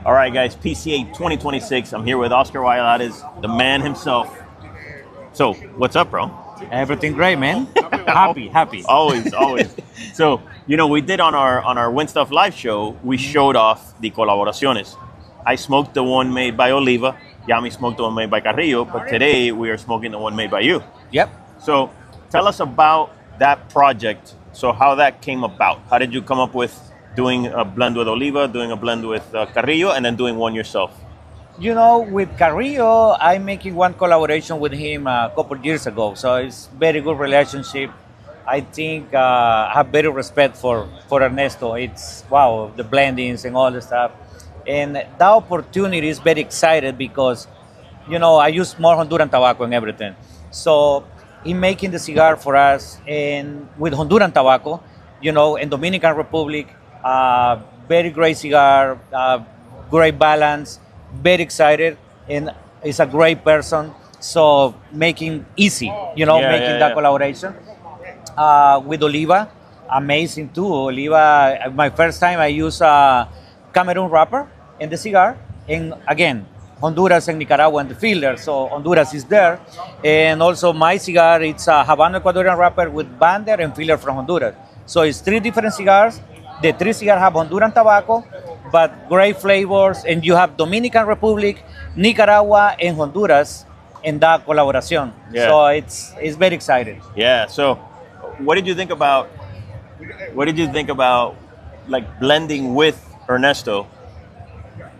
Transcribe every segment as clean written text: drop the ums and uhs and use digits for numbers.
All right, guys, PCA 2026. I'm here with Oscar Valladares, the man himself. So, what's up, bro? Everything great, man. Happy. Always. So, we did on our Win Stuff live show, we showed off the Colaboraciones. I smoked the one made by Oliva. Yami smoked the one made by Carrillo. But today, we are smoking the one made by you. Yep. So, tell us about that project. So, how that came about. How did you come up with doing a blend with Oliva, doing a blend with Carrillo, and then doing one yourself? With Carrillo, I'm making one collaboration with him a couple years ago. So it's very good relationship. I think I have very respect for Ernesto. It's, wow, the blendings and all the stuff. And that opportunity is very excited because, I use more Honduran tobacco and everything. So in making the cigar for us and with Honduran tobacco, in Dominican Republic, very great cigar, great balance, very excited, and is a great person. So making easy, making that collaboration. With Oliva, amazing too. Oliva, my first time I used a Cameroon wrapper in the cigar. And again, Honduras and Nicaragua and the filler, so Honduras is there. And also my cigar, it's a Habano Ecuadorian wrapper with bander and filler from Honduras. So it's 3 different cigars. The 3 cigars have Honduran tobacco, but great flavors, and you have Dominican Republic, Nicaragua, and Honduras in that collaboration. Yeah. So it's very exciting. Yeah. So, what did you think about like blending with Ernesto?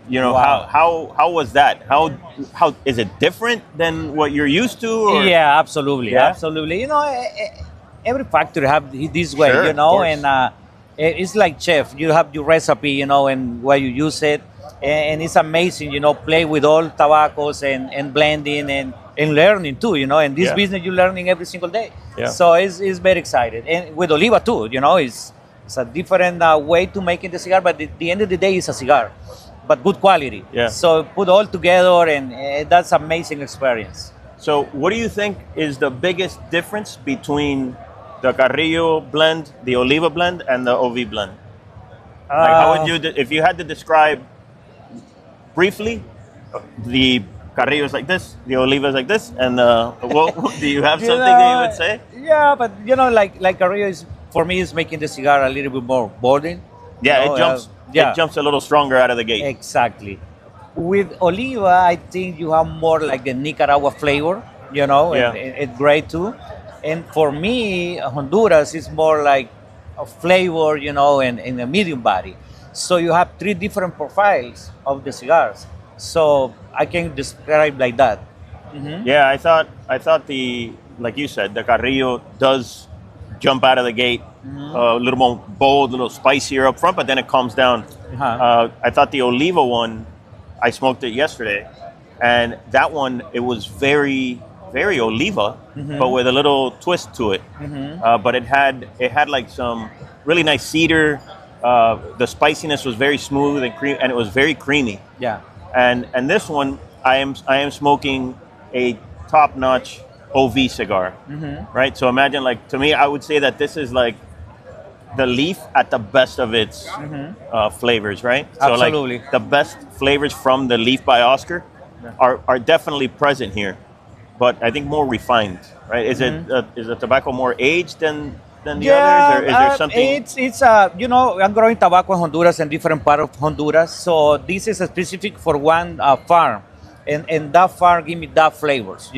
Wow. How was that? How is it different than what you're used to? Or? Yeah, absolutely. Every factory have this way, Sure, of course. and it's like chef. You have your recipe, and where you use it, and it's amazing, play with all tobaccos and blending and learning too, In this business, you're learning every single day. Yeah. So it's very exciting. And with Oliva too, it's a different way to making the cigar, but at the end of the day, it's a cigar, but good quality. Yeah. So put all together, and that's amazing experience. So, what do you think is the biggest difference between the Carrillo blend, the Oliva blend, and the OV blend? Like, how would you, if you had to describe briefly, the Carrillo is like this, the Oliva is like this, and do you have something that you would say? Yeah, but like Carrillo is, for me, is making the cigar a little bit more bolding. Yeah, it jumps a little stronger out of the gate. Exactly. With Oliva, I think you have more like the Nicaragua flavor, and it's great too. And for me, Honduras is more like a flavor, in a medium body. So you have 3 different profiles of the cigars. So I can describe like that. Mm-hmm. Yeah, I thought like you said, the Carrillo does jump out of the gate a little more bold, a little spicier up front, but then it calms down. Uh-huh. I thought the Oliva one, I smoked it yesterday, and that one, it was very Oliva, but with a little twist to it. But it had like some really nice cedar. The spiciness was very smooth and it was very creamy. Yeah. And this one, I am smoking a top-notch OV cigar, right? So imagine, like, to me, I would say that this is like the leaf at the best of its flavors, right? Absolutely. So like the best flavors from the leaf by Oscar are definitely present here, but I think more refined, right? Is the tobacco more aged than the others, or is there something? It's I'm growing tobacco in Honduras and different part of Honduras, so this is specific for one farm, and that farm give me that flavors,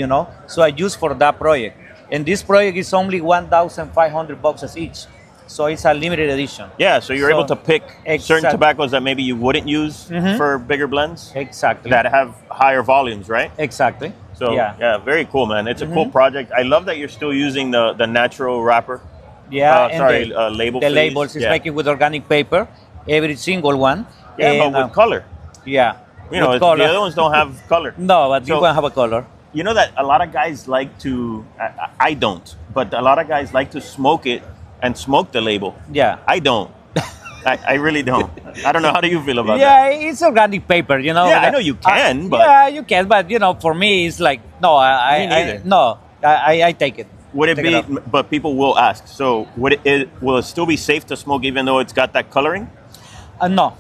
So I use for that project, and this project is only $1,500 each, so it's a limited edition. Yeah, so you're able to pick certain tobaccos that maybe you wouldn't use for bigger blends. Exactly. That have higher volumes, right? Exactly. So yeah, very cool, man. It's a cool project. I love that you're still using the natural wrapper. Yeah, label. The labels is making with organic paper, every single one. Yeah, and, but with color. Yeah. The other ones don't have color. No, but this one have a color. You know that a lot of guys like to, I don't, but a lot of guys like to smoke it and smoke the label. Yeah. I don't. I really don't. I don't know. How do you feel about that? Yeah, it's organic paper, Yeah, I know you can, but... Yeah, you can, but, for me, it's like, no, I take it. Would it be, but people will ask, so will it still be safe to smoke even though it's got that coloring? No.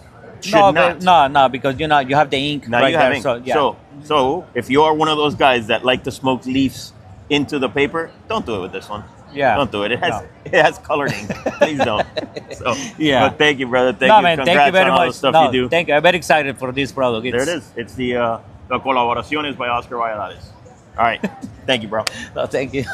should not. No, because you have the ink Now right you have there. ink. So yeah. So if you are one of those guys that like to smoke leaves into the paper, don't do it with this one. Yeah. Don't do it. It has colored ink. Please don't. So Yeah. But thank you, brother. Thank No, you. man, Congrats thank you very on all much. the stuff No, you do. thank you. I'm very excited for this product. There it is. It's the Colaboraciones by Oscar Valladares. All right. Thank you, bro. No, thank you.